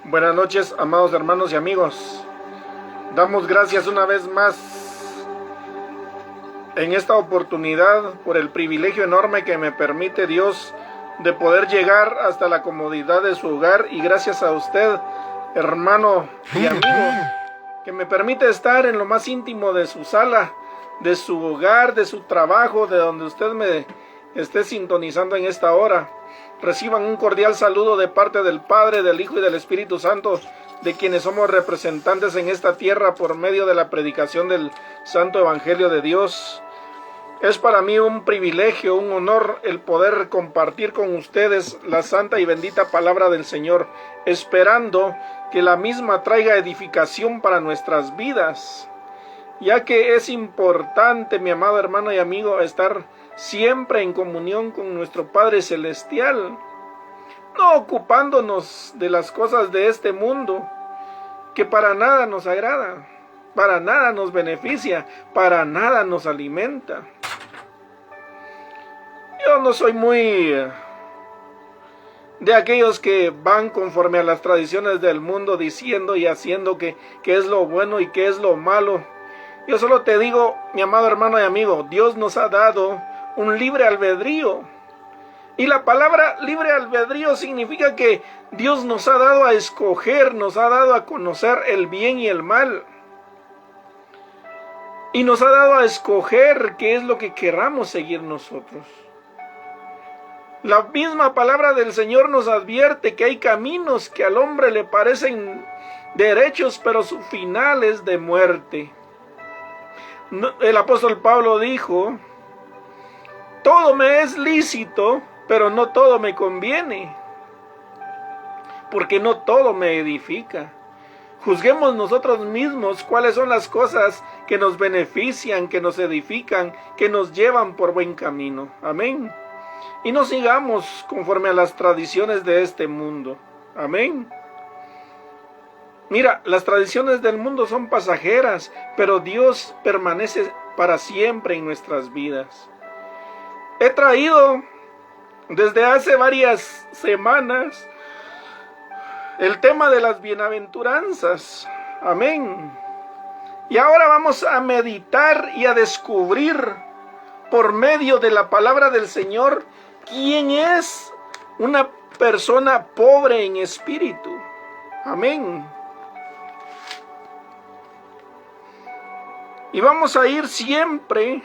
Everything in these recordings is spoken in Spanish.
Buenas noches, amados hermanos y amigos. Damos gracias una vez más en esta oportunidad por el privilegio enorme que me permite Dios de poder llegar hasta la comodidad de su hogar, y gracias a usted, hermano y amigo, que me permite estar en lo más íntimo de su sala, de su hogar, de su trabajo, de donde usted me esté sintonizando en esta hora. Reciban un cordial saludo de parte del Padre, del Hijo y del Espíritu Santo, de quienes somos representantes en esta tierra por medio de la predicación del Santo Evangelio de Dios. Es para mí un privilegio, un honor el poder compartir con ustedes la santa y bendita palabra del Señor, esperando que la misma traiga edificación para nuestras vidas, ya que es importante, mi amado hermano y amigo, estar siempre en comunión con nuestro Padre Celestial, no ocupándonos de las cosas de este mundo, que para nada nos agrada, para nada nos beneficia, para nada nos alimenta. Yo no soy muy de aquellos que van conforme a las tradiciones del mundo, diciendo y haciendo que es lo bueno y que es lo malo. Yo solo te digo, mi amado hermano y amigo, Dios nos ha dado un libre albedrío. Y la palabra libre albedrío significa que Dios nos ha dado a escoger, nos ha dado a conocer el bien y el mal. Y nos ha dado a escoger qué es lo que queramos seguir nosotros. La misma palabra del Señor nos advierte que hay caminos que al hombre le parecen derechos, pero su final es de muerte. El apóstol Pablo dijo: todo me es lícito, pero no todo me conviene, porque no todo me edifica. Juzguemos nosotros mismos cuáles son las cosas que nos benefician, que nos edifican, que nos llevan por buen camino. Amén. Y no sigamos conforme a las tradiciones de este mundo. Amén. Mira, las tradiciones del mundo son pasajeras, pero Dios permanece para siempre en nuestras vidas. He traído desde hace varias semanas el tema de las bienaventuranzas. Amén. Y ahora vamos a meditar y a descubrir por medio de la palabra del Señor quién es una persona pobre en espíritu. Amén. Y vamos a ir siempre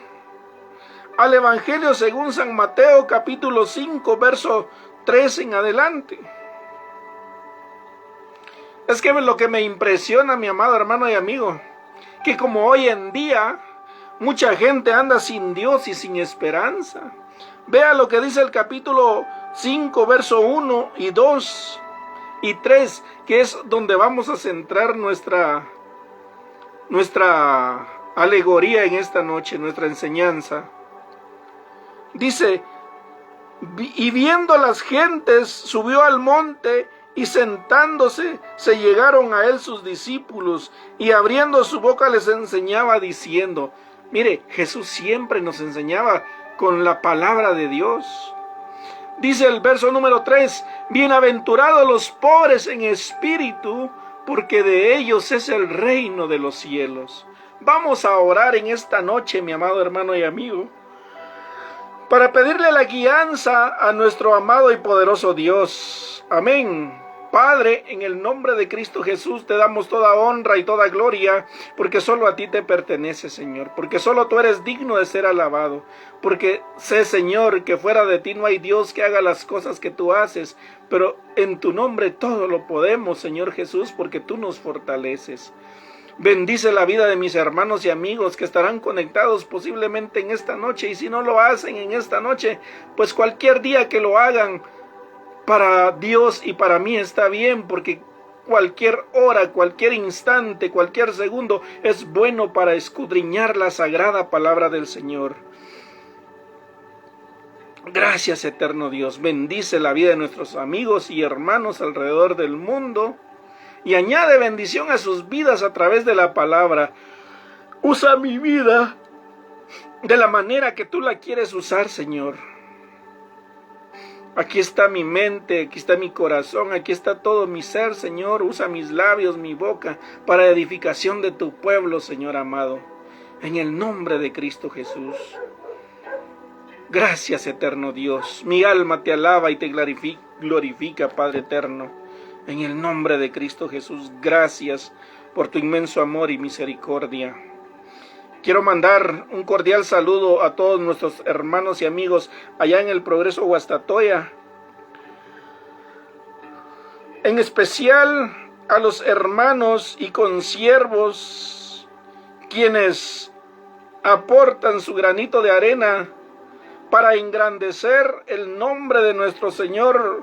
al Evangelio según San Mateo, capítulo 5, verso 3 en adelante. Es que lo que me impresiona, mi amado hermano y amigo, que como hoy en día mucha gente anda sin Dios y sin esperanza. Vea lo que dice el capítulo 5, verso 1 y 2 y 3, que es donde vamos a centrar nuestra alegoría en esta noche, nuestra enseñanza. Dice: y viendo las gentes, subió al monte, y sentándose, se llegaron a él sus discípulos, y abriendo su boca les enseñaba diciendo. Mire, Jesús siempre nos enseñaba con la palabra de Dios. Dice el verso número 3, bienaventurados los pobres en espíritu, porque de ellos es el reino de los cielos. Vamos a orar en esta noche, mi amado hermano y amigo, para pedirle la guianza a nuestro amado y poderoso Dios. Amén. Padre, en el nombre de Cristo Jesús te damos toda honra y toda gloria, porque solo a ti te pertenece, Señor, porque solo tú eres digno de ser alabado, porque sé, Señor, que fuera de ti no hay Dios que haga las cosas que tú haces, pero en tu nombre todo lo podemos, Señor Jesús, porque tú nos fortaleces. Bendice la vida de mis hermanos y amigos que estarán conectados posiblemente en esta noche, y si no lo hacen en esta noche, pues cualquier día que lo hagan, para Dios y para mí está bien, porque cualquier hora, cualquier instante, cualquier segundo es bueno para escudriñar la sagrada palabra del Señor. Gracias, eterno Dios. Bendice la vida de nuestros amigos y hermanos alrededor del mundo, y añade bendición a sus vidas a través de la palabra. Usa mi vida de la manera que tú la quieres usar, Señor. Aquí está mi mente, aquí está mi corazón, aquí está todo mi ser, Señor. Usa mis labios, mi boca, para edificación de tu pueblo, Señor amado. En el nombre de Cristo Jesús. Gracias, eterno Dios. Mi alma te alaba y te glorifica, Padre eterno. En el nombre de Cristo Jesús, gracias por tu inmenso amor y misericordia. Quiero mandar un cordial saludo a todos nuestros hermanos y amigos allá en el Progreso Guastatoya. En especial a los hermanos y consiervos quienes aportan su granito de arena para engrandecer el nombre de nuestro Señor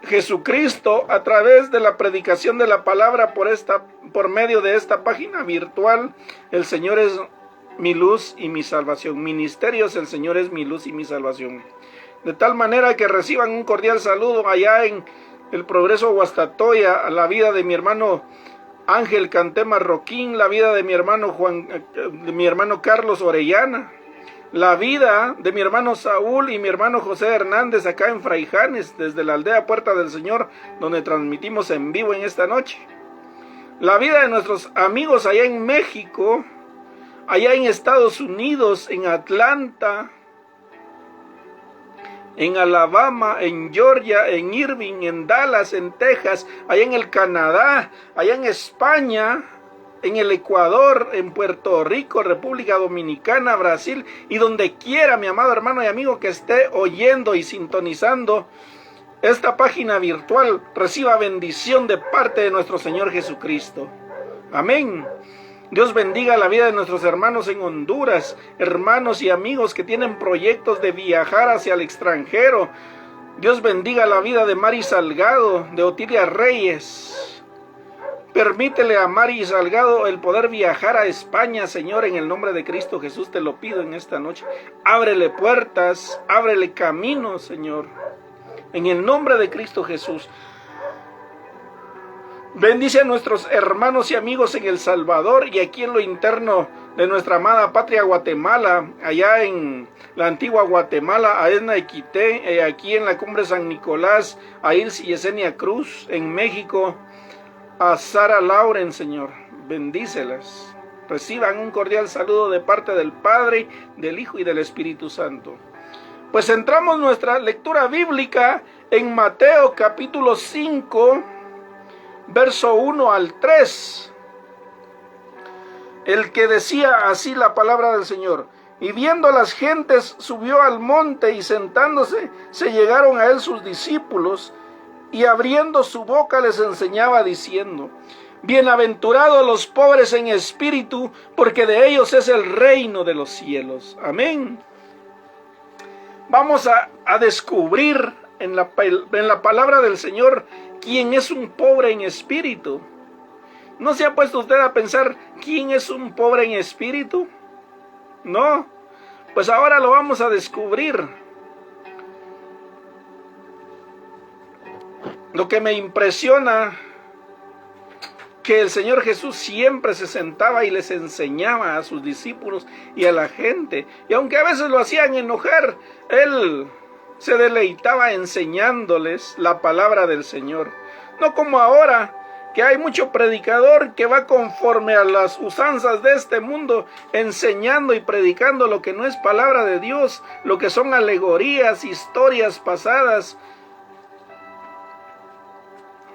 Jesucristo a través de la predicación de la palabra por medio de esta página virtual. El Señor es mi luz y mi salvación. Ministerios, el Señor es mi luz y mi salvación. De tal manera que reciban un cordial saludo allá en el Progreso Guastatoya, a la vida de mi hermano Ángel Canté Marroquín, la vida de mi hermano Carlos Orellana, la vida de mi hermano Saúl y mi hermano José Hernández acá en Fraijanes, desde la aldea Puerta del Señor, donde transmitimos en vivo en esta noche. La vida de nuestros amigos allá en México, allá en Estados Unidos, en Atlanta, en Alabama, en Georgia, en Irving, en Dallas, en Texas, allá en el Canadá, allá en España, en el Ecuador, en Puerto Rico, República Dominicana, Brasil, y donde quiera, mi amado hermano y amigo que esté oyendo y sintonizando esta página virtual, reciba bendición de parte de nuestro Señor Jesucristo. Amén. Dios bendiga la vida de nuestros hermanos en Honduras, hermanos y amigos que tienen proyectos de viajar hacia el extranjero. Dios bendiga la vida de Mari Salgado, de Otilia Reyes. Permítele a Mari Salgado el poder viajar a España, Señor, en el nombre de Cristo Jesús te lo pido en esta noche. Ábrele puertas, ábrele caminos, Señor, en el nombre de Cristo Jesús. Bendice a nuestros hermanos y amigos en El Salvador y aquí en lo interno de nuestra amada patria Guatemala, allá en la antigua Guatemala, a Edna Equité, aquí en la cumbre San Nicolás, a Ilse y Yesenia Cruz, en México, a Sara Lauren, Señor, bendícelas. Reciban un cordial saludo de parte del Padre, del Hijo y del Espíritu Santo. Pues entramos nuestra lectura bíblica en Mateo capítulo 5, verso 1 al 3, el que decía así la palabra del Señor: y viendo las gentes, subió al monte, y sentándose, se llegaron a él sus discípulos, y abriendo su boca les enseñaba diciendo: bienaventurados los pobres en espíritu, porque de ellos es el reino de los cielos. Amén. Vamos a descubrir en la palabra del Señor quién es un pobre en espíritu. ¿No se ha puesto usted a pensar quién es un pobre en espíritu? No, pues ahora lo vamos a descubrir. Lo que me impresiona, que el Señor Jesús siempre se sentaba y les enseñaba a sus discípulos y a la gente. Y aunque a veces lo hacían enojar, Él se deleitaba enseñándoles la palabra del Señor. No como ahora, que hay mucho predicador que va conforme a las usanzas de este mundo, enseñando y predicando lo que no es palabra de Dios, lo que son alegorías, historias pasadas,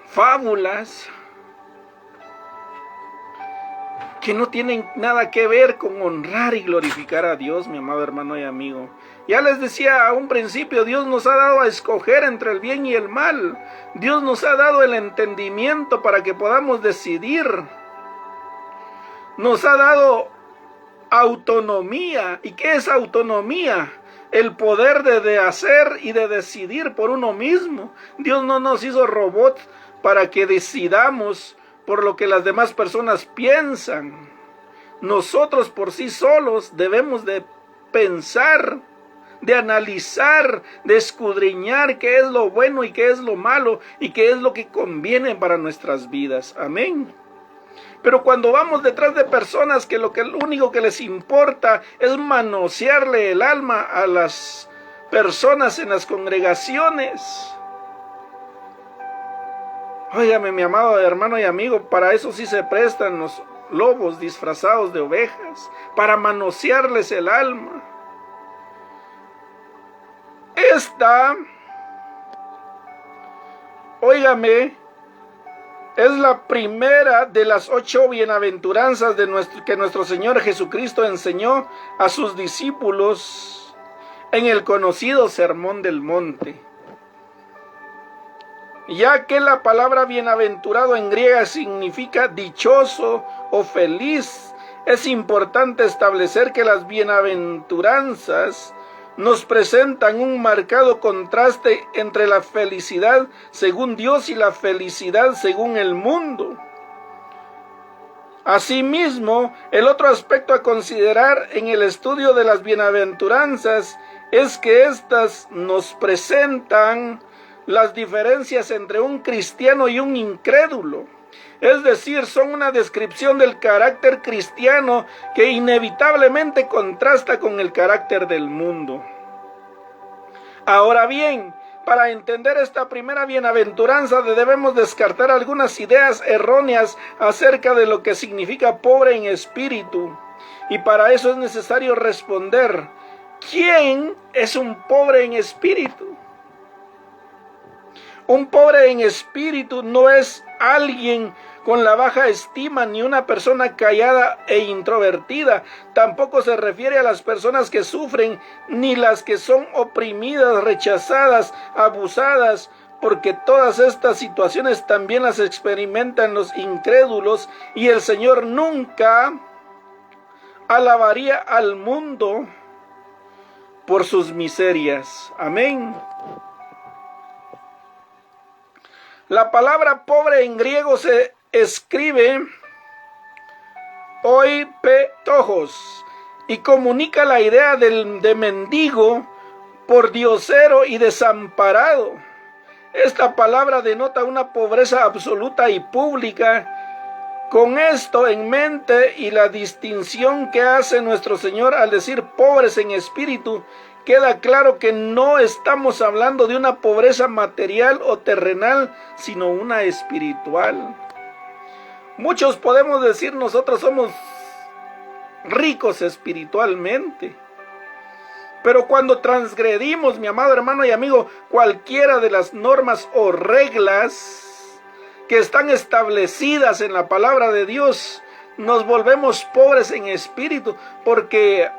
fábulas, que no tienen nada que ver con honrar y glorificar a Dios, mi amado hermano y amigo. Ya les decía a un principio, Dios nos ha dado a escoger entre el bien y el mal. Dios nos ha dado el entendimiento para que podamos decidir. Nos ha dado autonomía. ¿Y qué es autonomía? El poder de hacer y de decidir por uno mismo. Dios no nos hizo robots para que decidamos por lo que las demás personas piensan. Nosotros por sí solos debemos de pensar, de analizar, de escudriñar qué es lo bueno y qué es lo malo y qué es lo que conviene para nuestras vidas. Amén. Pero cuando vamos detrás de personas que lo único que les importa es manosearle el alma a las personas en las congregaciones. Óigame, mi amado hermano y amigo, para eso sí se prestan los lobos disfrazados de ovejas, para manosearles el alma. Esta, óigame, es la primera de las 8 bienaventuranzas que nuestro Señor Jesucristo enseñó a sus discípulos en el conocido Sermón del Monte. Ya que la palabra bienaventurado en griega significa dichoso o feliz, es importante establecer que las bienaventuranzas nos presentan un marcado contraste entre la felicidad según Dios y la felicidad según el mundo. Asimismo, el otro aspecto a considerar en el estudio de las bienaventuranzas es que éstas nos presentan las diferencias entre un cristiano y un incrédulo. Es decir, son una descripción del carácter cristiano que inevitablemente contrasta con el carácter del mundo. Ahora bien, para entender esta primera bienaventuranza debemos descartar algunas ideas erróneas acerca de lo que significa pobre en espíritu. Y para eso es necesario responder, ¿quién es un pobre en espíritu? Un pobre en espíritu no es alguien con la baja estima ni una persona callada e introvertida. Tampoco se refiere a las personas que sufren ni las que son oprimidas, rechazadas, abusadas, porque todas estas situaciones también las experimentan los incrédulos y el Señor nunca alabaría al mundo por sus miserias. Amén. La palabra pobre en griego se escribe oipetojos y comunica la idea de mendigo, pordiosero y desamparado. Esta palabra denota una pobreza absoluta y pública. Con esto en mente y la distinción que hace nuestro Señor al decir pobres en espíritu, queda claro que no estamos hablando de una pobreza material o terrenal, sino una espiritual. Muchos podemos decir nosotros somos ricos espiritualmente, pero cuando transgredimos, mi amado hermano y amigo, cualquiera de las normas o reglas que están establecidas en la palabra de Dios, nos volvemos pobres en espíritu, porque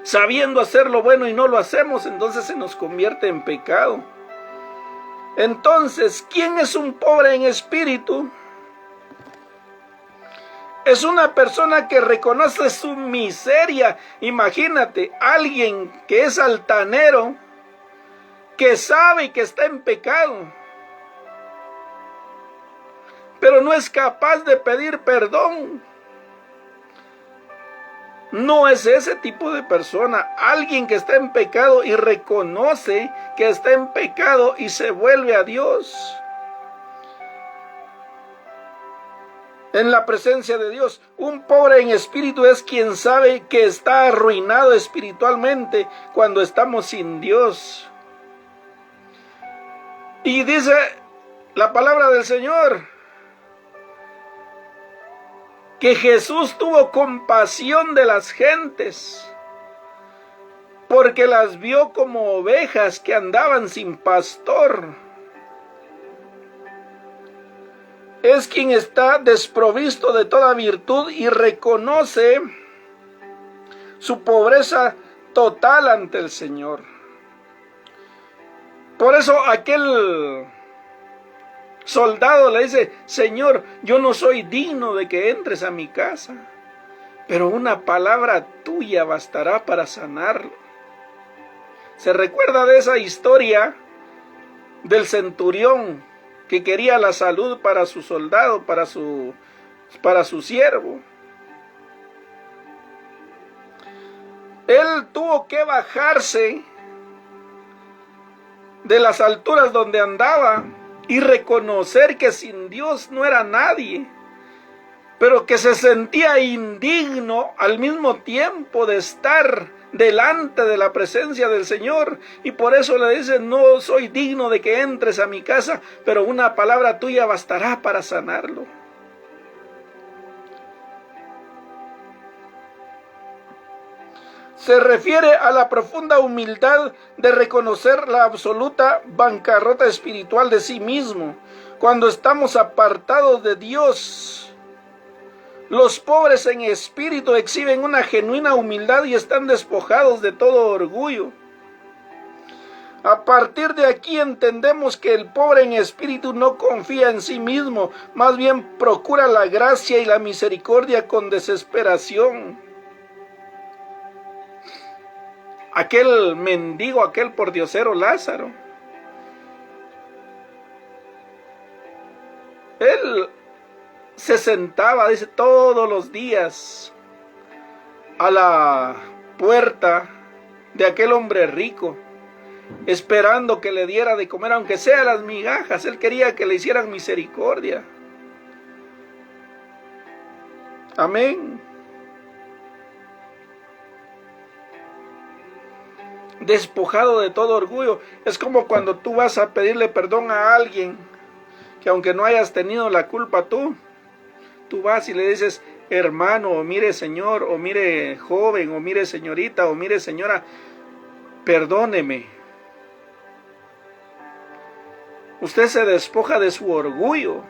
sabiendo hacer lo bueno y no lo hacemos, entonces se nos convierte en pecado. Entonces, ¿quién es un pobre en espíritu? Es una persona que reconoce su miseria. Imagínate, alguien que es altanero, que sabe que está en pecado, pero no es capaz de pedir perdón. No es ese tipo de persona, alguien que está en pecado y reconoce que está en pecado y se vuelve a Dios. En la presencia de Dios, un pobre en espíritu es quien sabe que está arruinado espiritualmente cuando estamos sin Dios. Y dice la palabra del Señor que Jesús tuvo compasión de las gentes, porque las vio como ovejas que andaban sin pastor. Es quien está desprovisto de toda virtud y reconoce su pobreza total ante el Señor. Por eso aquel soldado le dice: Señor, yo no soy digno de que entres a mi casa, pero una palabra tuya bastará para sanarlo. ¿Se recuerda de esa historia del centurión que quería la salud para su soldado, para su siervo? Él tuvo que bajarse de las alturas donde andaba y reconocer que sin Dios no era nadie, pero que se sentía indigno al mismo tiempo de estar delante de la presencia del Señor, y por eso le dice: no soy digno de que entres a mi casa, pero una palabra tuya bastará para sanarlo. Se refiere a la profunda humildad de reconocer la absoluta bancarrota espiritual de sí mismo. Cuando estamos apartados de Dios, los pobres en espíritu exhiben una genuina humildad y están despojados de todo orgullo. A partir de aquí entendemos que el pobre en espíritu no confía en sí mismo, más bien procura la gracia y la misericordia con desesperación. Aquel mendigo, aquel pordiosero Lázaro, él se sentaba, dice, todos los días a la puerta de aquel hombre rico, esperando que le diera de comer, aunque sea las migajas. Él quería que le hicieran misericordia. Amén. Despojado de todo orgullo. Es como cuando tú vas a pedirle perdón a alguien, que aunque no hayas tenido la culpa tú vas y le dices: hermano, o mire señor, o mire joven, o mire señorita, o mire señora, perdóneme. Usted se despoja de su orgullo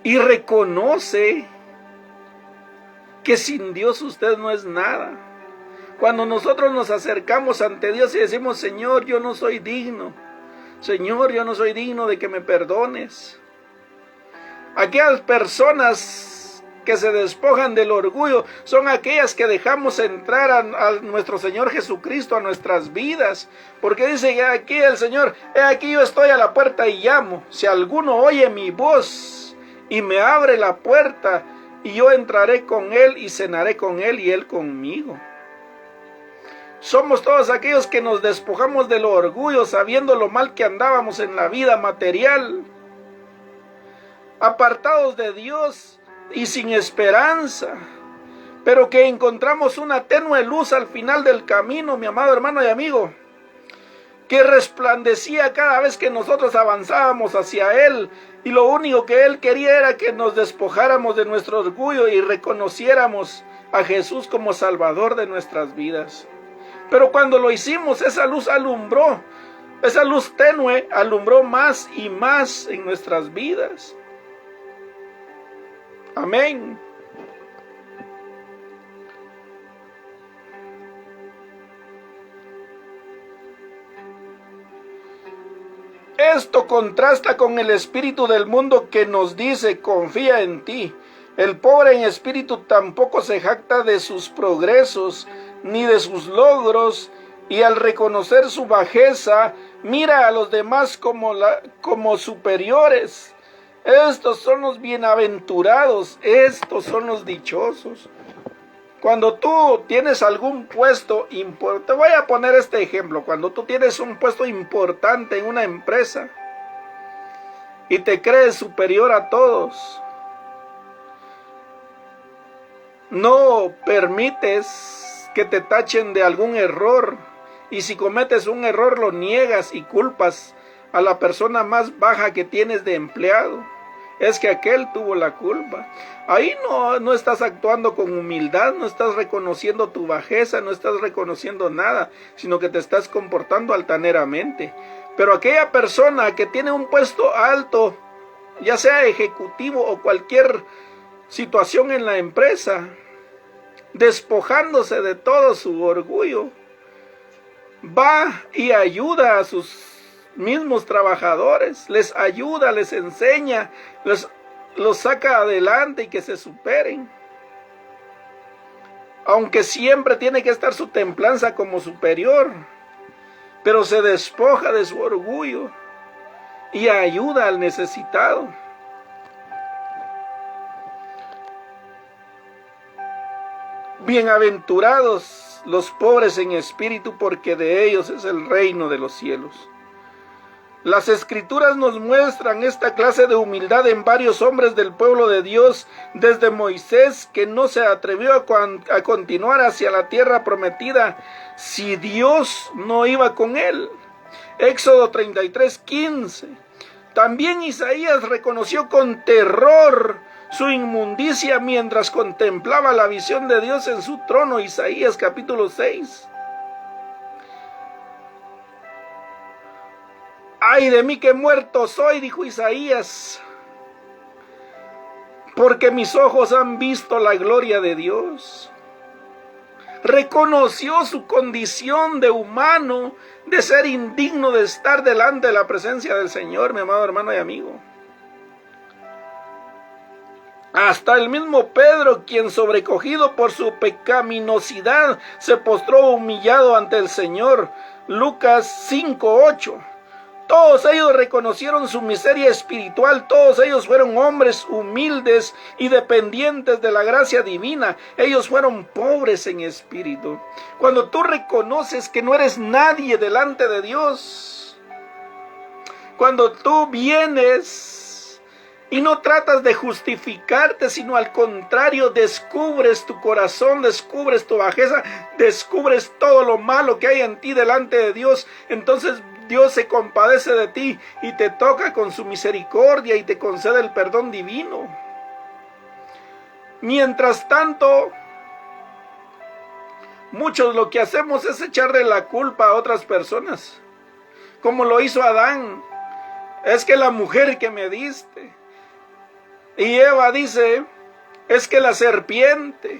y reconoce que sin Dios usted no es nada. Cuando nosotros nos acercamos ante Dios y decimos: Señor, yo no soy digno. Señor, yo no soy digno de que me perdones. Aquellas personas que se despojan del orgullo son aquellas que dejamos entrar a nuestro Señor Jesucristo a nuestras vidas. Porque dice aquí el Señor: he aquí yo estoy a la puerta y llamo. Si alguno oye mi voz y me abre la puerta, y yo entraré con él y cenaré con él y él conmigo. Somos todos aquellos que nos despojamos del orgullo, sabiendo lo mal que andábamos en la vida material, apartados de Dios y sin esperanza, pero que encontramos una tenue luz al final del camino, mi amado hermano y amigo, que resplandecía cada vez que nosotros avanzábamos hacia Él, y lo único que Él quería era que nos despojáramos de nuestro orgullo y reconociéramos a Jesús como Salvador de nuestras vidas. Pero cuando lo hicimos, esa luz alumbró, esa luz tenue alumbró más y más en nuestras vidas. Amén. Esto contrasta con el espíritu del mundo que nos dice: confía en ti. El pobre en espíritu tampoco se jacta de sus progresos ni de sus logros, y al reconocer su bajeza, mira a los demás como superiores. Estos son los bienaventurados, estos son los dichosos. Cuando tú tienes algún puesto importante, te voy a poner este ejemplo: cuando tú tienes un puesto importante en una empresa y te crees superior a todos, no permites que te tachen de algún error, y si cometes un error lo niegas y culpas a la persona más baja que tienes de empleado. Es que aquel tuvo la culpa. Ahí no estás actuando con humildad, no estás reconociendo tu bajeza, no estás reconociendo nada, sino que te estás comportando altaneramente. Pero aquella persona que tiene un puesto alto, ya sea ejecutivo o cualquier situación en la empresa, despojándose de todo su orgullo, va y ayuda a sus mismos trabajadores, les ayuda, les enseña, los saca adelante y que se superen. Aunque siempre tiene que estar su templanza como superior, pero se despoja de su orgullo y ayuda al necesitado. Bienaventurados los pobres en espíritu, porque de ellos es el reino de los cielos. Las Escrituras nos muestran esta clase de humildad en varios hombres del pueblo de Dios, desde Moisés, que no se atrevió a continuar hacia la tierra prometida si Dios no iba con él. Éxodo 33:15. También Isaías reconoció con terror su inmundicia mientras contemplaba la visión de Dios en su trono. Isaías capítulo 6. Ay de mí que muerto soy, dijo Isaías, porque mis ojos han visto la gloria de Dios. Reconoció su condición de humano, de ser indigno de estar delante de la presencia del Señor, mi amado hermano y amigo. Hasta el mismo Pedro, quien sobrecogido por su pecaminosidad, se postró humillado ante el Señor. Lucas 5:8. Todos ellos reconocieron su miseria espiritual, todos ellos fueron hombres humildes y dependientes de la gracia divina. Ellos fueron pobres en espíritu. Cuando tú reconoces que no eres nadie delante de Dios, cuando tú vienes y no tratas de justificarte, sino al contrario, descubres tu corazón, descubres tu bajeza, descubres todo lo malo que hay en ti delante de Dios, entonces Dios se compadece de ti y te toca con su misericordia y te concede el perdón divino. Mientras tanto, muchos lo que hacemos es echarle la culpa a otras personas, como lo hizo Adán. Es que la mujer que me diste. Y Eva dice, es que la serpiente.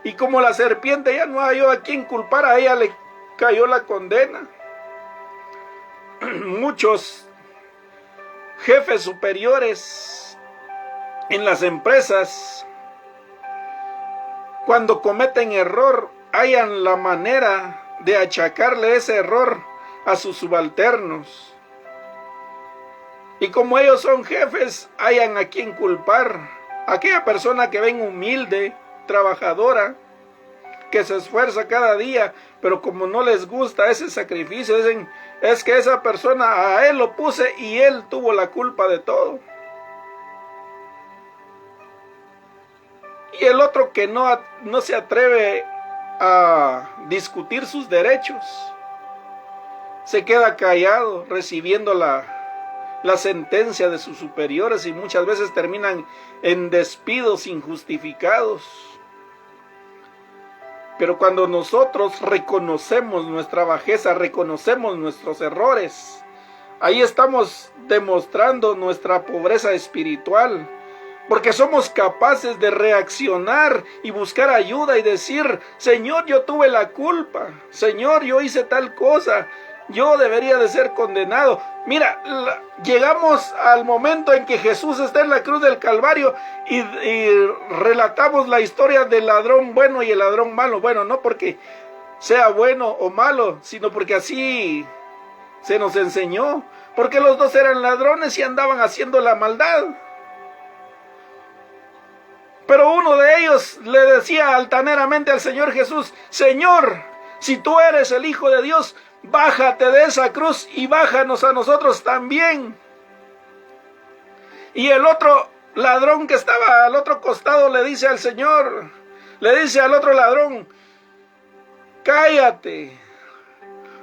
Y como la serpiente ya no halló a quien culpar, a ella le cayó la condena. Muchos jefes superiores en las empresas, cuando cometen error, hallan la manera de achacarle ese error a sus subalternos. Y como ellos son jefes, hallan a quien culpar. Aquella persona que ven humilde, trabajadora, que se esfuerza cada día, pero como no les gusta ese sacrificio, dicen, es que esa persona, a él lo puse y él tuvo la culpa de todo. Y el otro que no se atreve a discutir sus derechos, se queda callado recibiendo la sentencia de sus superiores y muchas veces terminan en despidos injustificados. Pero cuando nosotros reconocemos nuestra bajeza, reconocemos nuestros errores, ahí estamos demostrando nuestra pobreza espiritual, porque somos capaces de reaccionar y buscar ayuda y decir, Señor, yo tuve la culpa, Señor, yo hice tal cosa, yo debería de ser condenado. Mira, llegamos al momento en que Jesús está en la cruz del Calvario y relatamos la historia del ladrón bueno y el ladrón malo. Bueno, no porque sea bueno o malo, sino porque así se nos enseñó. Porque los dos eran ladrones y andaban haciendo la maldad. Pero uno de ellos le decía altaneramente al Señor Jesús, Señor, si tú eres el Hijo de Dios, bájate de esa cruz y bájanos a nosotros también. Y el otro ladrón que estaba al otro costado le dice al Señor, le dice al otro ladrón, cállate.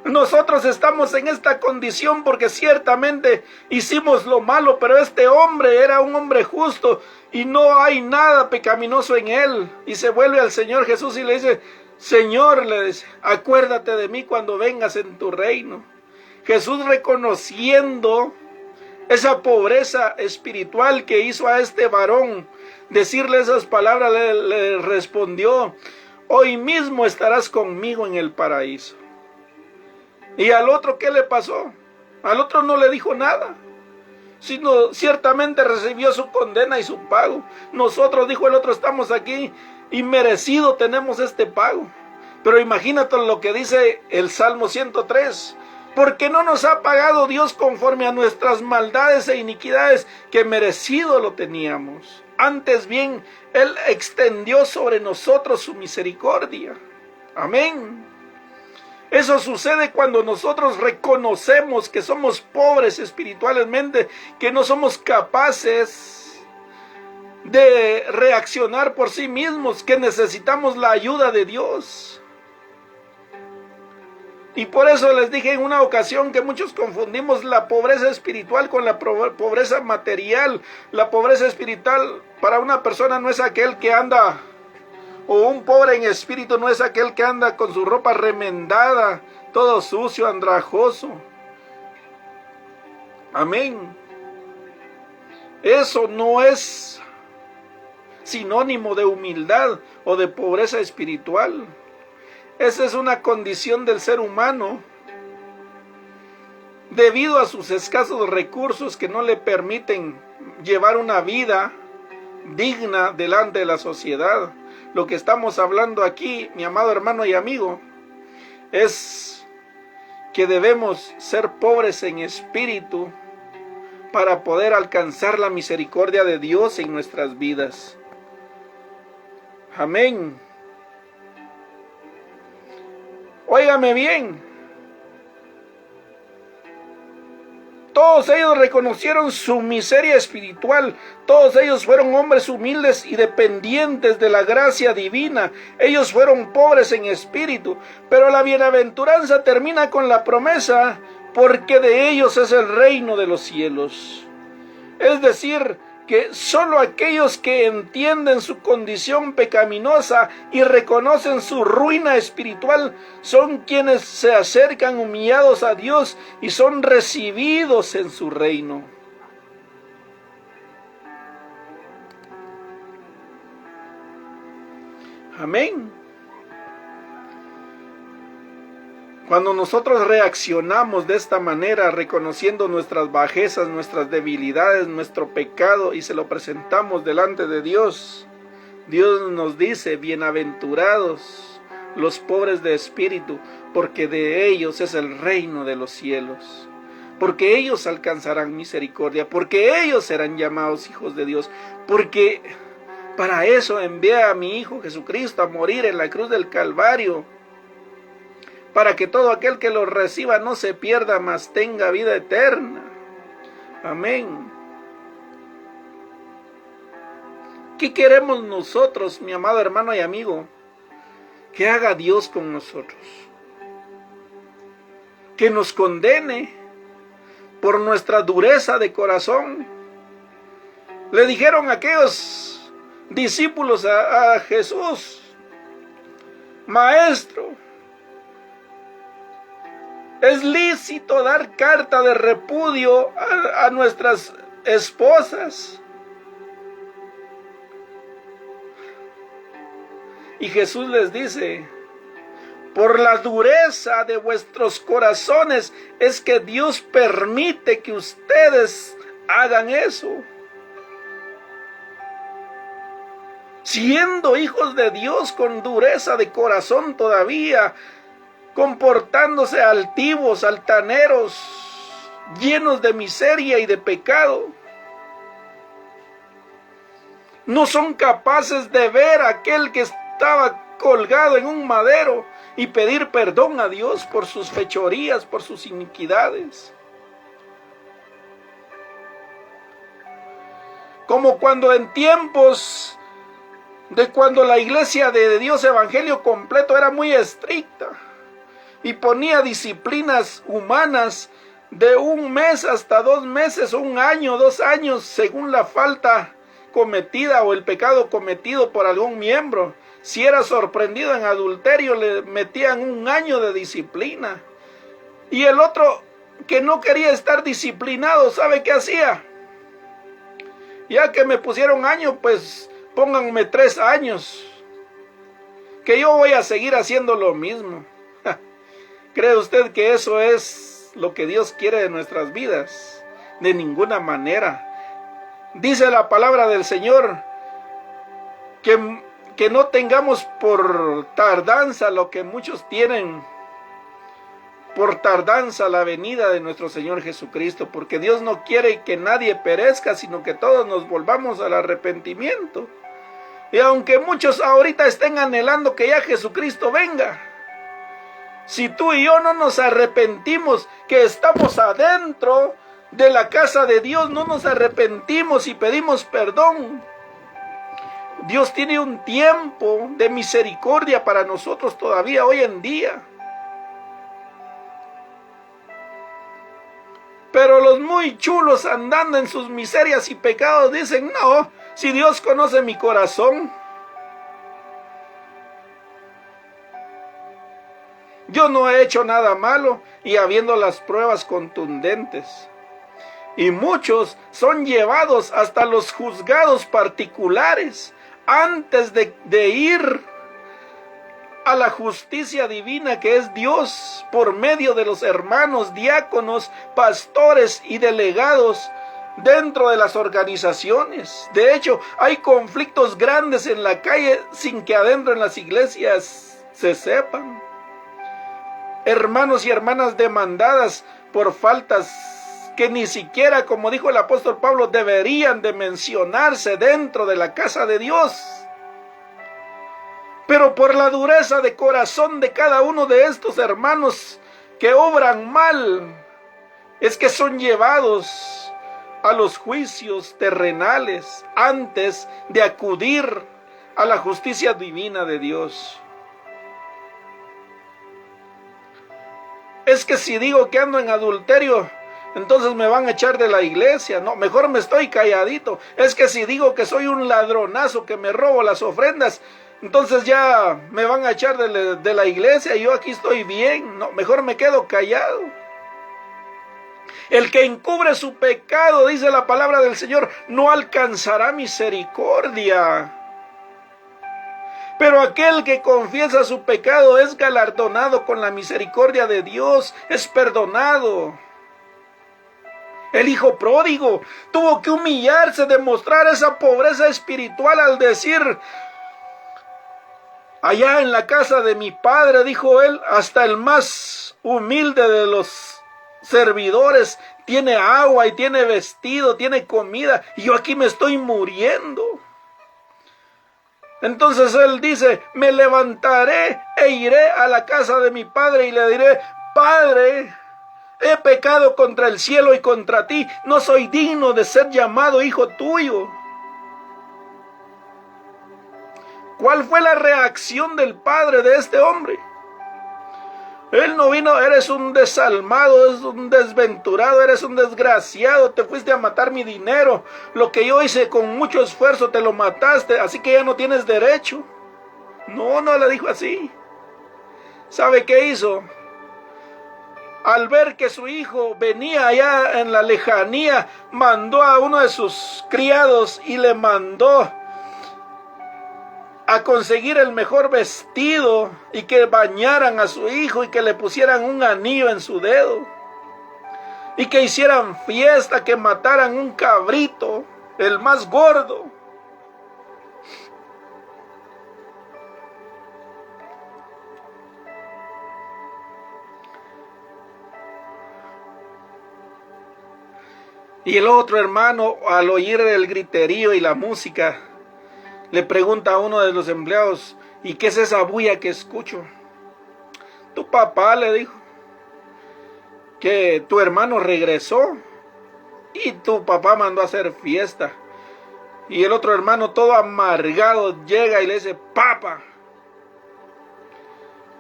Nosotros estamos en esta condición porque ciertamente hicimos lo malo, pero este hombre era un hombre justo y no hay nada pecaminoso en él. Y se vuelve al Señor Jesús y le dice, Señor, le dice, acuérdate de mí cuando vengas en tu reino. Jesús, reconociendo esa pobreza espiritual que hizo a este varón decirle esas palabras, le respondió, hoy mismo estarás conmigo en el paraíso. ¿Y al otro qué le pasó? Al otro no le dijo nada, sino ciertamente recibió su condena y su pago. Nosotros, dijo el otro, estamos aquí y merecido tenemos este pago. Pero imagínate lo que dice el Salmo 103. Porque no nos ha pagado Dios conforme a nuestras maldades e iniquidades, que merecido lo teníamos. Antes bien, Él extendió sobre nosotros su misericordia. Amén. Eso sucede cuando nosotros reconocemos que somos pobres espiritualmente, que no somos capaces de reaccionar por sí mismos, que necesitamos la ayuda de Dios. Y por eso les dije en una ocasión que muchos confundimos la pobreza espiritual con la pobreza material. La pobreza espiritual para una persona no es aquel que anda, o un pobre en espíritu no es aquel que anda con su ropa remendada, todo sucio, andrajoso. Amén. Eso no es sinónimo de humildad o de pobreza espiritual. Esa es una condición del ser humano debido a sus escasos recursos que no le permiten llevar una vida digna delante de la sociedad. Lo que estamos hablando aquí, mi amado hermano y amigo, es que debemos ser pobres en espíritu para poder alcanzar la misericordia de Dios en nuestras vidas. Amén. Óigame bien, todos ellos reconocieron su miseria espiritual, todos ellos fueron hombres humildes y dependientes de la gracia divina, ellos fueron pobres en espíritu, pero la bienaventuranza termina con la promesa, porque de ellos es el reino de los cielos. Es decir, que solo aquellos que entienden su condición pecaminosa y reconocen su ruina espiritual son quienes se acercan humillados a Dios y son recibidos en su reino. Amén. Cuando nosotros reaccionamos de esta manera, reconociendo nuestras bajezas, nuestras debilidades, nuestro pecado, y se lo presentamos delante de Dios, Dios nos dice: bienaventurados los pobres de espíritu, porque de ellos es el reino de los cielos. Porque ellos alcanzarán misericordia, porque ellos serán llamados hijos de Dios, porque para eso envié a mi Hijo Jesucristo a morir en la cruz del Calvario, para que todo aquel que lo reciba no se pierda, mas tenga vida eterna. Amén. ¿Qué queremos nosotros, mi amado hermano y amigo? Que haga Dios con nosotros. Que nos condene por nuestra dureza de corazón. Le dijeron aquellos discípulos a Jesús: Maestro, ¿es lícito dar carta de repudio a nuestras esposas? Y Jesús les dice: por la dureza de vuestros corazones es que Dios permite que ustedes hagan eso. Siendo hijos de Dios con dureza de corazón todavía, comportándose altivos, altaneros, llenos de miseria y de pecado. No son capaces de ver a aquel que estaba colgado en un madero y pedir perdón a Dios por sus fechorías, por sus iniquidades. Como cuando en tiempos de cuando la iglesia de Dios Evangelio Completo era muy estricta y ponía disciplinas humanas de 1 mes hasta 2 meses, o 1 año, 2 años, según la falta cometida o el pecado cometido por algún miembro. Si era sorprendido en adulterio, le metían 1 año de disciplina. Y el otro, que no quería estar disciplinado, ¿sabe qué hacía? Ya que me pusieron año, pues pónganme 3 años, que yo voy a seguir haciendo lo mismo. ¿Cree usted que eso es lo que Dios quiere de nuestras vidas? De ninguna manera. Dice la palabra del Señor que no tengamos por tardanza lo que muchos tienen por tardanza la venida de nuestro Señor Jesucristo, porque Dios no quiere que nadie perezca, sino que todos nos volvamos al arrepentimiento. Y aunque muchos ahorita estén anhelando que ya Jesucristo venga, Si tú y yo no nos arrepentimos, que estamos adentro de la casa de Dios, no nos arrepentimos y pedimos perdón, Dios tiene un tiempo de misericordia para nosotros todavía hoy en día. Pero los muy chulos andando en sus miserias y pecados dicen, no, si Dios conoce mi corazón, yo no he hecho nada malo, y habiendo las pruebas contundentes. Y muchos son llevados hasta los juzgados particulares antes de ir a la justicia divina que es Dios por medio de los hermanos, diáconos, pastores y delegados dentro de las organizaciones. De hecho, hay conflictos grandes en la calle sin que adentro en las iglesias se sepan. Hermanos y hermanas demandadas por faltas que ni siquiera, como dijo el apóstol Pablo, deberían de mencionarse dentro de la casa de Dios. Pero por la dureza de corazón de cada uno de estos hermanos que obran mal, es que son llevados a los juicios terrenales antes de acudir a la justicia divina de Dios. Es que si digo que ando en adulterio, entonces me van a echar de la iglesia. No, mejor me estoy calladito. Es que si digo que soy un ladronazo, que me robo las ofrendas, entonces ya me van a echar de la iglesia y yo aquí estoy bien. No, mejor me quedo callado. El que encubre su pecado, dice la palabra del Señor, no alcanzará misericordia. Pero aquel que confiesa su pecado es galardonado con la misericordia de Dios, es perdonado. El hijo pródigo tuvo que humillarse, demostrar esa pobreza espiritual al decir, allá en la casa de mi padre, dijo él, hasta el más humilde de los servidores tiene agua y tiene vestido, tiene comida, y yo aquí me estoy muriendo. Entonces él dice, me levantaré e iré a la casa de mi padre y le diré, Padre, he pecado contra el cielo y contra ti, no soy digno de ser llamado hijo tuyo. ¿Cuál fue la reacción del padre de este hombre? Él no vino, eres un desalmado, eres un desventurado, eres un desgraciado, te fuiste a matar mi dinero, lo que yo hice con mucho esfuerzo te lo mataste, así que ya no tienes derecho. No, no le dijo así. ¿Sabe qué hizo? Al ver que su hijo venía allá en la lejanía, mandó a uno de sus criados y le mandó a conseguir el mejor vestido y que bañaran a su hijo y que le pusieran un anillo en su dedo y que hicieran fiesta, que mataran un cabrito, el más gordo. Y el otro hermano, al oír el griterío y la música, le pregunta a uno de los empleados, ¿y qué es esa bulla que escucho? Tu papá le dijo que tu hermano regresó y tu papá mandó a hacer fiesta. Y el otro hermano todo amargado llega y le dice, papá,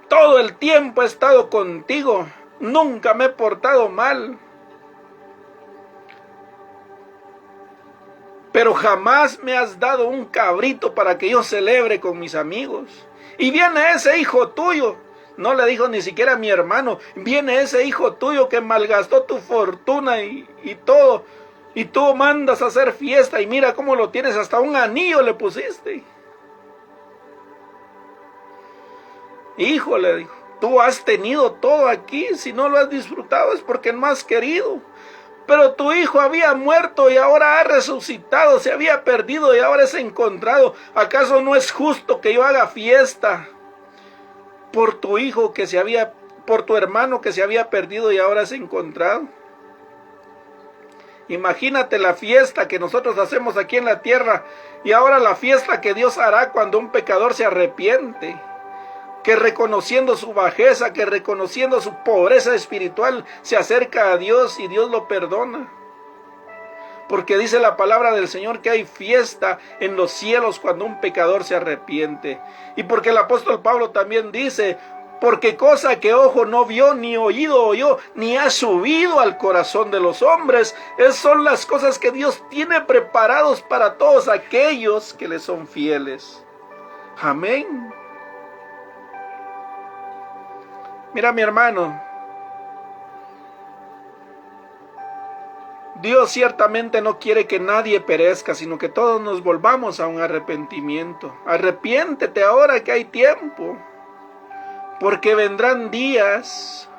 todo el tiempo he estado contigo, nunca me he portado mal. Pero jamás me has dado un cabrito para que yo celebre con mis amigos. Y viene ese hijo tuyo, no le dijo ni siquiera a mi hermano, viene ese hijo tuyo que malgastó tu fortuna y todo, y tú mandas a hacer fiesta y mira cómo lo tienes, hasta un anillo le pusiste. Hijo, le dijo, tú has tenido todo aquí, si no lo has disfrutado es porque no has querido. Pero tu hijo había muerto y ahora ha resucitado, se había perdido y ahora es encontrado. ¿Acaso no es justo que yo haga fiesta por tu hijo por tu hermano que se había perdido y ahora es encontrado? Imagínate la fiesta que nosotros hacemos aquí en la tierra y ahora la fiesta que Dios hará cuando un pecador se arrepiente. que reconociendo su bajeza, que reconociendo su pobreza espiritual, se acerca a Dios y Dios lo perdona. Porque dice la palabra del Señor que hay fiesta en los cielos cuando un pecador se arrepiente. Y porque el apóstol Pablo también dice, porque cosa que ojo no vio, ni oído oyó, ni ha subido al corazón de los hombres, esas son las cosas que Dios tiene preparados para todos aquellos que le son fieles. Amén. Mira, mi hermano, Dios ciertamente no quiere que nadie perezca, sino que todos nos volvamos a un arrepentimiento. Arrepiéntete ahora que hay tiempo, porque vendrán días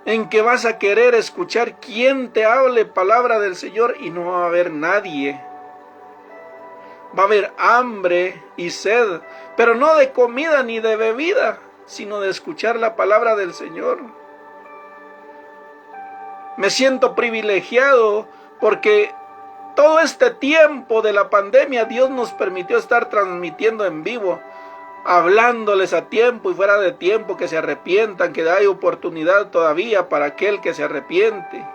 en que vas a querer escuchar quién te hable palabra del Señor y no va a haber nadie. Va a haber hambre y sed, pero no de comida ni de bebida, sino de escuchar la palabra del Señor. Me siento privilegiado porque todo este tiempo de la pandemia Dios nos permitió estar transmitiendo en vivo, hablándoles a tiempo y fuera de tiempo que se arrepientan, que hay oportunidad todavía para aquel que se arrepiente.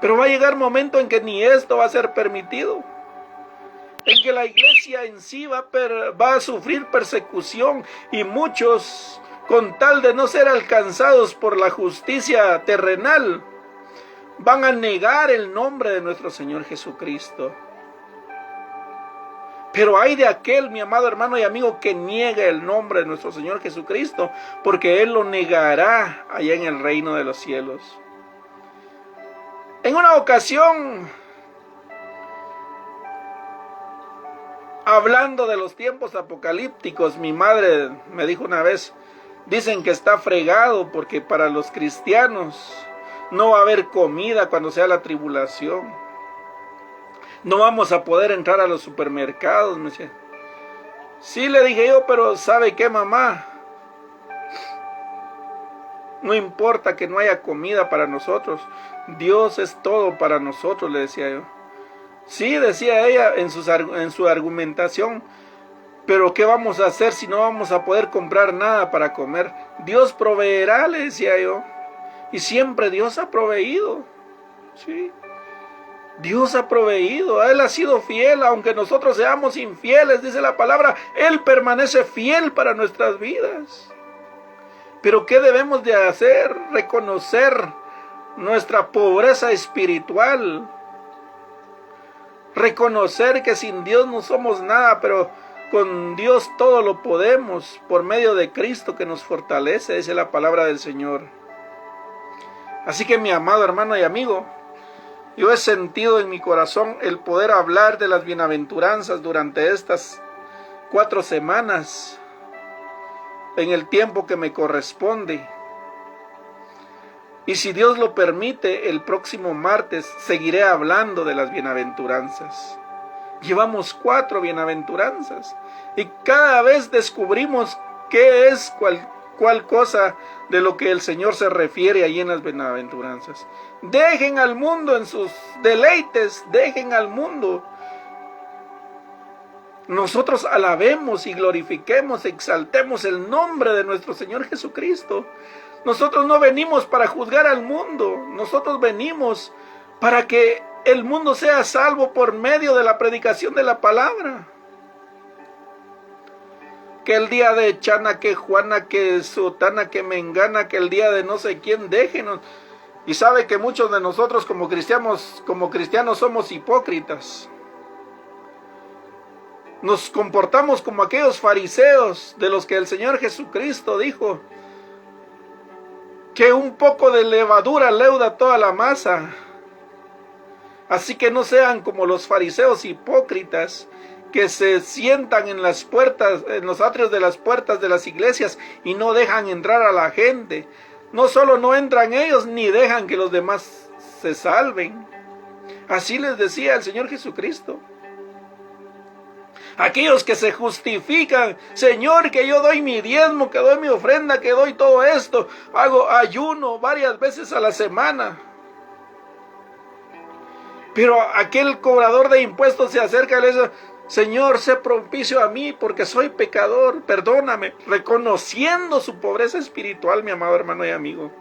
Pero va a llegar momento en que ni esto va a ser permitido, en que la iglesia en sí va a sufrir persecución y muchos, con tal de no ser alcanzados por la justicia terrenal, van a negar el nombre de nuestro Señor Jesucristo. Pero hay de aquel, mi amado hermano y amigo, que niega el nombre de nuestro Señor Jesucristo, porque Él lo negará allá en el reino de los cielos. En una ocasión, hablando de los tiempos apocalípticos, mi madre me dijo una vez, dicen que está fregado porque para los cristianos no va a haber comida cuando sea la tribulación. No vamos a poder entrar a los supermercados, me decía. Sí, le dije yo, pero ¿sabe qué, mamá? No importa que no haya comida para nosotros. Dios es todo para nosotros, le decía yo. Sí, decía ella en su argumentación. Pero ¿qué vamos a hacer si no vamos a poder comprar nada para comer? Dios proveerá, le decía yo. Y siempre Dios ha proveído. Sí. Dios ha proveído. Él ha sido fiel, aunque nosotros seamos infieles, dice la palabra. Él permanece fiel para nuestras vidas. Pero ¿qué debemos de hacer? Reconocer nuestra pobreza espiritual. Reconocer que sin Dios no somos nada, pero con Dios todo lo podemos por medio de Cristo que nos fortalece, dice la palabra del Señor. Así que mi amado hermano y amigo, yo he sentido en mi corazón el poder hablar de las bienaventuranzas durante estas 4 semanas, en el tiempo que me corresponde. Y si Dios lo permite, el próximo martes seguiré hablando de las bienaventuranzas. Llevamos 4 bienaventuranzas y cada vez descubrimos qué es cuál cosa de lo que el Señor se refiere ahí en las bienaventuranzas. Dejen al mundo en sus deleites, dejen al mundo. Nosotros alabemos y glorifiquemos, exaltemos el nombre de nuestro Señor Jesucristo. Nosotros no venimos para juzgar al mundo, nosotros venimos para que el mundo sea salvo por medio de la predicación de la palabra. Que el día de Chana, que Juana, que Sotana, que Mengana, que el día de no sé quién, déjenos. Y sabe que muchos de nosotros como cristianos somos hipócritas. Nos comportamos como aquellos fariseos de los que el Señor Jesucristo dijo que un poco de levadura leuda toda la masa. Así que no sean como los fariseos hipócritas que se sientan en las puertas, en los atrios de las puertas de las iglesias y no dejan entrar a la gente. No solo no entran ellos, ni dejan que los demás se salven. Así les decía el Señor Jesucristo. Aquellos que se justifican, Señor, que yo doy mi diezmo, que doy mi ofrenda, que doy todo esto, hago ayuno varias veces a la semana. Pero aquel cobrador de impuestos se acerca y le dice, Señor, sé propicio a mí porque soy pecador, perdóname, reconociendo su pobreza espiritual, mi amado hermano y amigo.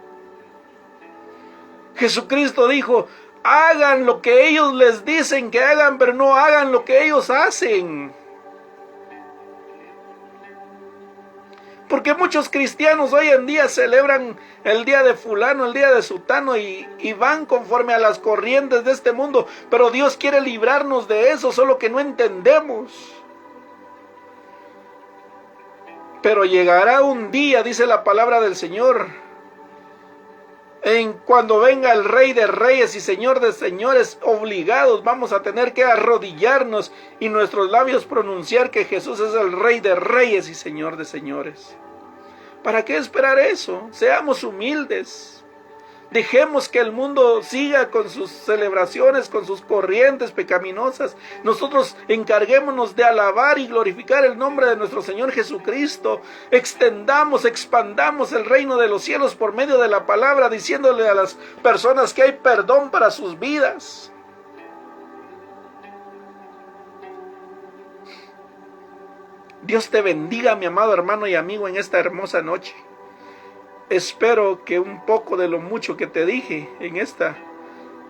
Jesucristo dijo, hagan lo que ellos les dicen que hagan, pero no hagan lo que ellos hacen. Porque muchos cristianos hoy en día celebran el día de fulano, el día de sutano y van conforme a las corrientes de este mundo. Pero Dios quiere librarnos de eso, solo que no entendemos. Pero llegará un día, dice la palabra del Señor, en cuando venga el Rey de Reyes y Señor de Señores, obligados vamos a tener que arrodillarnos y nuestros labios pronunciar que Jesús es el Rey de Reyes y Señor de Señores. ¿Para qué esperar eso? Seamos humildes. Dejemos que el mundo siga con sus celebraciones, con sus corrientes pecaminosas. Nosotros encarguémonos de alabar y glorificar el nombre de nuestro Señor Jesucristo. Extendamos, expandamos el reino de los cielos por medio de la palabra, diciéndole a las personas que hay perdón para sus vidas. Dios te bendiga, mi amado hermano y amigo, en esta hermosa noche. Espero que un poco de lo mucho que te dije en esta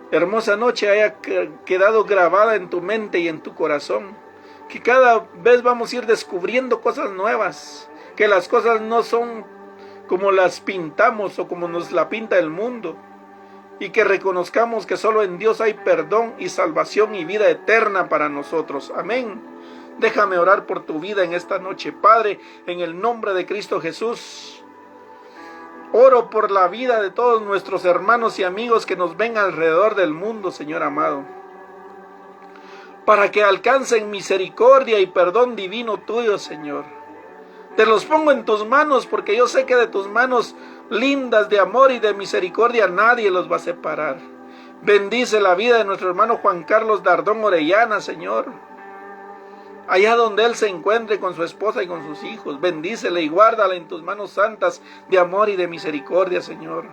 hermosa noche haya quedado grabada en tu mente y en tu corazón. Que cada vez vamos a ir descubriendo cosas nuevas. Que las cosas no son como las pintamos o como nos la pinta el mundo. Y que reconozcamos que solo en Dios hay perdón y salvación y vida eterna para nosotros. Amén. Déjame orar por tu vida en esta noche. Padre, en el nombre de Cristo Jesús, oro por la vida de todos nuestros hermanos y amigos que nos ven alrededor del mundo, Señor amado, para que alcancen misericordia y perdón divino tuyo, Señor. Te los pongo en tus manos porque yo sé que de tus manos lindas de amor y de misericordia nadie los va a separar. Bendice la vida de nuestro hermano Juan Carlos Dardón Orellana, Señor. Allá donde él se encuentre con su esposa y con sus hijos, bendícele y guárdala en tus manos santas de amor y de misericordia, Señor.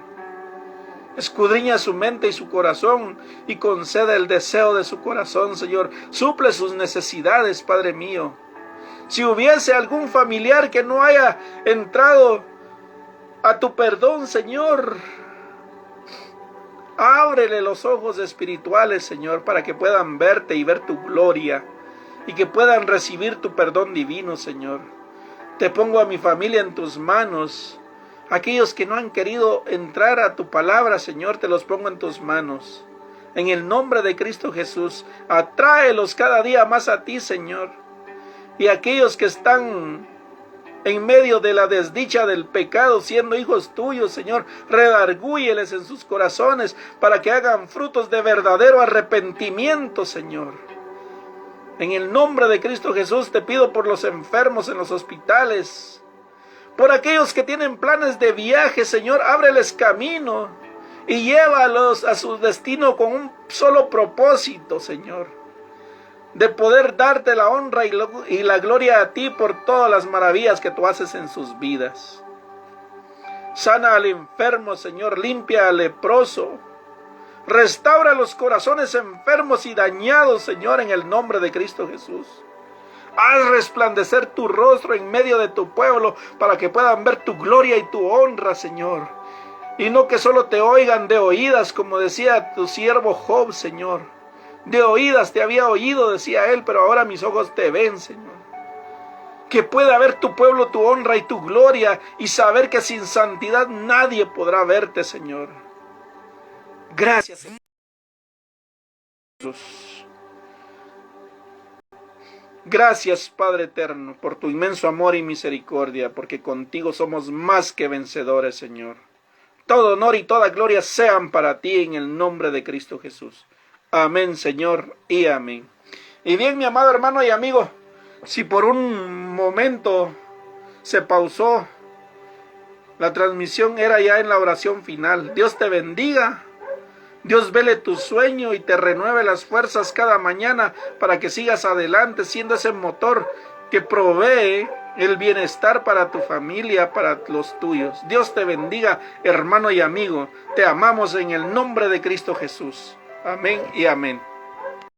Escudriña su mente y su corazón y concede el deseo de su corazón, Señor. Suple sus necesidades, Padre mío. Si hubiese algún familiar que no haya entrado a tu perdón, Señor, ábrele los ojos espirituales, Señor, para que puedan verte y ver tu gloria. Y que puedan recibir tu perdón divino, Señor. Te pongo a mi familia en tus manos. Aquellos que no han querido entrar a tu palabra, Señor, te los pongo en tus manos. En el nombre de Cristo Jesús, atráelos cada día más a ti, Señor. Y aquellos que están en medio de la desdicha del pecado, siendo hijos tuyos, Señor, redargúyeles en sus corazones para que hagan frutos de verdadero arrepentimiento, Señor. En el nombre de Cristo Jesús te pido por los enfermos en los hospitales, por aquellos que tienen planes de viaje, Señor, ábreles camino y llévalos a su destino con un solo propósito, Señor, de poder darte la honra y la gloria a ti por todas las maravillas que tú haces en sus vidas. Sana al enfermo, Señor, limpia al leproso. Restaura los corazones enfermos y dañados, Señor, en el nombre de Cristo Jesús. Haz resplandecer tu rostro en medio de tu pueblo para que puedan ver tu gloria y tu honra, Señor. Y no que solo te oigan de oídas, como decía tu siervo Job, Señor. De oídas te había oído, decía él, pero ahora mis ojos te ven, Señor. Que pueda ver tu pueblo tu honra y tu gloria y saber que sin santidad nadie podrá verte, Señor. Gracias, Jesús. Gracias, Padre eterno, por tu inmenso amor y misericordia, porque contigo somos más que vencedores, Señor. Todo honor y toda gloria sean para ti en el nombre de Cristo Jesús. Amén, Señor, y amén. Y bien, mi amado hermano y amigo, si por un momento se pausó la transmisión, era ya en la oración final. Dios te bendiga. Dios vele tu sueño y te renueve las fuerzas cada mañana para que sigas adelante siendo ese motor que provee el bienestar para tu familia, para los tuyos. Dios te bendiga, hermano y amigo. Te amamos en el nombre de Cristo Jesús. Amén y amén.